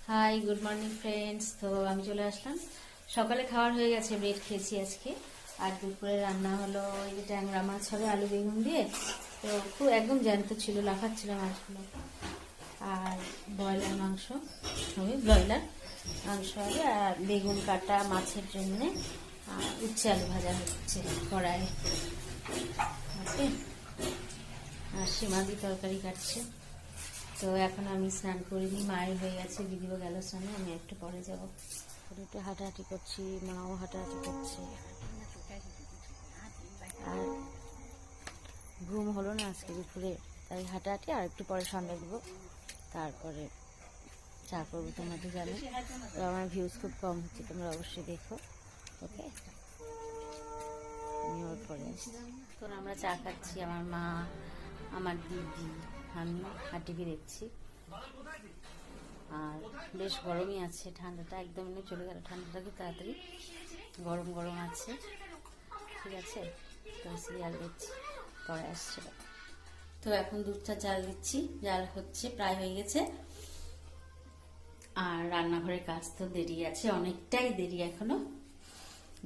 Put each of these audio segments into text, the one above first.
High, good morning friends. তো আমি চলে আসলাম। সকালে খাওয়ার হয়ে গেছে, ব্রেড খেয়েছি আজকে। আর দুপুরে রান্না হলো ওই যে ট্যাংরা মাছ হবে আলু বেগুন দিয়ে। তো খুব একদম জ্যান্ত ছিল, লাফাচ্ছিল মাছগুলো। আর ব্রয়লার মাংস হবে, ব্রয়লার মাংস হবে। আর বেগুন কাটা মাছের জন্যে উচ্ছে আলু ভাজা হচ্ছে কড়াইয়ে। ওকে। আর সীমাদি তরকারি কাটছে। তো এখন আমি স্নান করিনি, মায়ের হয়ে গেছে, দিদিও গেল স্নানে, আমি একটু পরে যাব। একটু হাঁটাহাঁটি করছি, মাও হাঁটাহাঁটি করছে। আর ঘুম হলো না আজকে দুপুরে, তাই হাঁটাহাঁটি। আর একটু পরে সন্ধ্যা দিব, তারপরে চা করবো। তোমরা তো জানো। তো আমার ভিউজ খুব কম হচ্ছে, তোমরা অবশ্যই দেখো। ওকে, আমি ওর পরে আসছি। তো আমরা চা খাচ্ছি, আমার মা, আমার দিদি, আমি আর টিভি দেখছি। আর বেশ গরমই আছে, ঠান্ডাটা একদম চলে গেল। ঠান্ডাটা কি তাড়াতাড়ি, গরম গরম আছে। ঠিক আছে, তো সিরিয়াল দেখছি, পরে আসছে। তো এখন দুধটা জাল দিচ্ছি, জাল হচ্ছে, প্রায় হয়ে গেছে। আর রান্নাঘরের কাজ তো দেরি আছে, অনেকটাই দেরি এখনো।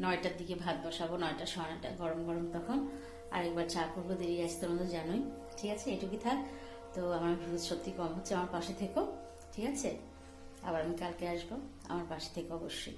9টার দিকে ভাত বসাবো, 9টা 9:30 গরম গরম তখন। আর একবার চা করবো, দেরি আছে তোমরা তো জানোই। ঠিক আছে, এটুকুই থাক। তো আমার ভিউজ সত্যি কম হচ্ছে, আমার পাশে থেকো। ঠিক আছে, আবার আমি কালকে আসবো, আমার পাশে থেকো অবশ্যই।